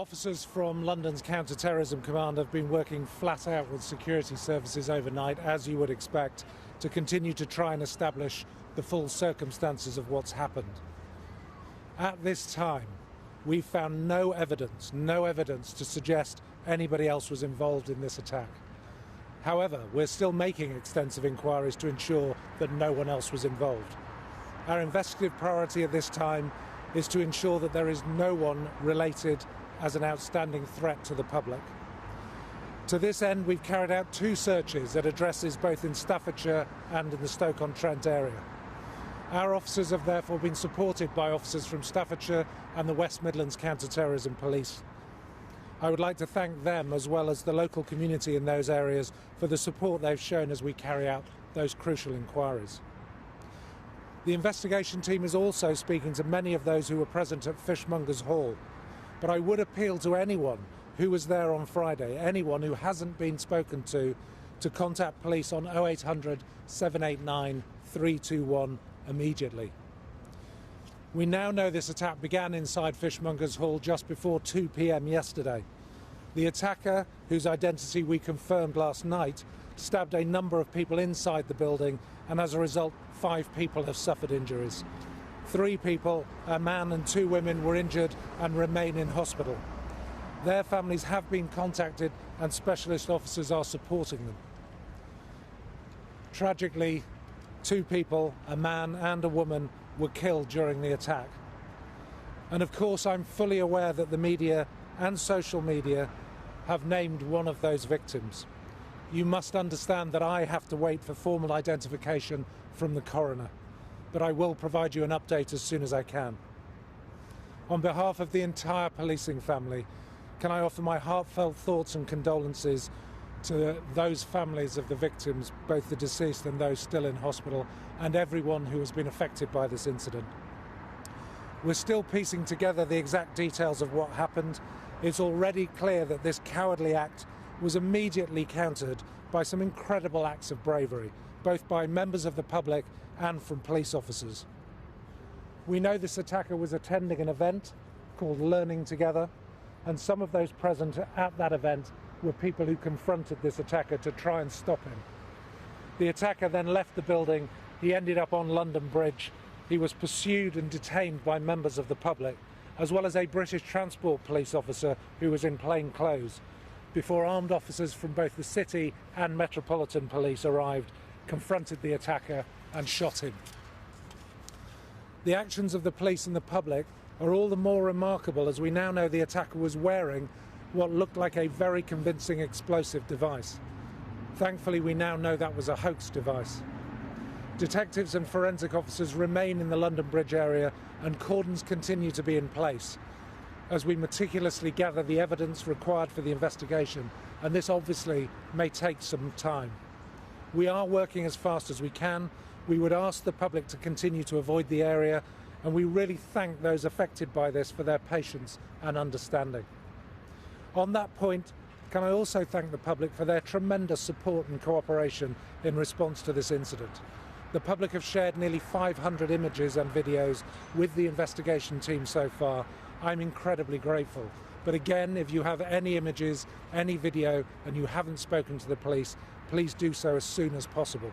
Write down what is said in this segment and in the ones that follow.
Officers from London's Counter Terrorism Command have been working flat out with security services overnight, as you would expect, to continue to try and establish the full circumstances of what's happened. At this time, we've found no evidence to suggest anybody else was involved in this attack. However, we're still making extensive inquiries to ensure that no one else was involved. Our investigative priority at this time is to ensure that there is no one related as an outstanding threat to the public. To this end, we've carried out 2 searches at addresses both in Staffordshire and in the Stoke-on-Trent area. Our officers have therefore been supported by officers from Staffordshire and the West Midlands Counter Terrorism Police. I would like to thank them, as well as the local community in those areas, for the support they've shown as we carry out those crucial inquiries. The investigation team is also speaking to many of those who were present at Fishmongers Hall, but I would appeal to anyone who was there on Friday, anyone who hasn't been spoken to contact police on 0800 789 321 immediately. We now know this attack began inside Fishmongers Hall just before 2 p.m. yesterday. The attacker, whose identity we confirmed last night, stabbed a number of people inside the building, and as a result 5 people have suffered injuries. 3 people, a man and 2 women, were injured and remain in hospital. Their families have been contacted and specialist officers are supporting them. Tragically, 2 people, a man and a woman, were killed during the attack. And of course, I'm fully aware that the media and social media have named one of those victims. You must understand that I have to wait for formal identification from the coroner, but I will provide you an update as soon as I can. On behalf of the entire policing family, can I offer my heartfelt thoughts and condolences to those families of the victims, both the deceased and those still in hospital, and everyone who has been affected by this incident. We're still piecing together the exact details of what happened. It's already clear that this cowardly act was immediately countered by some incredible acts of bravery, both by members of the public and from police officers. We know this attacker was attending an event called Learning Together, and some of those present at that event were people who confronted this attacker to try and stop him. The attacker then left the building. He ended up on London Bridge. He was pursued and detained by members of the public, as well as a British Transport Police officer who was in plain clothes, before armed officers from both the City and Metropolitan Police arrived, confronted the attacker and shot him. The actions of the police and the public are all the more remarkable as we now know the attacker was wearing what looked like a very convincing explosive device. Thankfully, we now know that was a hoax device. Detectives and forensic officers remain in the London Bridge area, and cordons continue to be in place as we meticulously gather the evidence required for the investigation, and this obviously may take some time. We are working as fast as we can. We would ask the public to continue to avoid the area, and we really thank those affected by this for their patience and understanding. On that point, can I also thank the public for their tremendous support and cooperation in response to this incident. The public have shared nearly 500 images and videos with the investigation team so far. I'm incredibly grateful. But again, if you have any images, any video, and you haven't spoken to the police, please do so as soon as possible.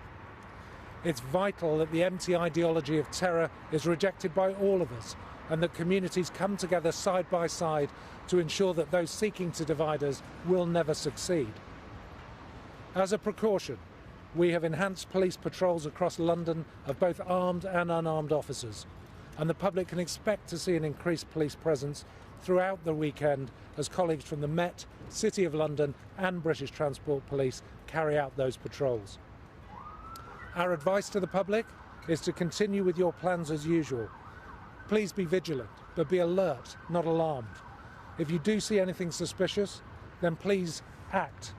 It's vital that the empty ideology of terror is rejected by all of us, and that communities come together side by side to ensure that those seeking to divide us will never succeed. As a precaution, we have enhanced police patrols across London of both armed and unarmed officers, and the public can expect to see an increased police presence throughout the weekend as colleagues from the Met, City of London and British Transport Police carry out those patrols. Our advice to the public is to continue with your plans as usual. Please be vigilant, but be alert, not alarmed. If you do see anything suspicious, then please act.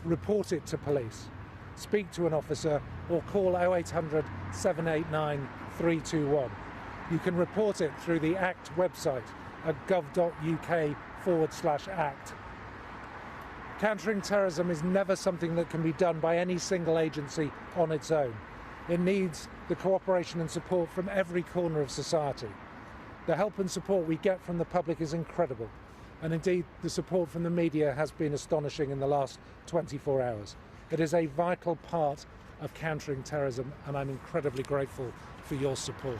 Report it to police. Speak to an officer or call 0800 789 321. You can report it through the ACT website at gov.uk/ACT. Countering terrorism is never something that can be done by any single agency on its own. It needs the cooperation and support from every corner of society. The help and support we get from the public is incredible. And indeed, the support from the media has been astonishing in the last 24 hours. It is a vital part of countering terrorism, and I'm incredibly grateful for your support.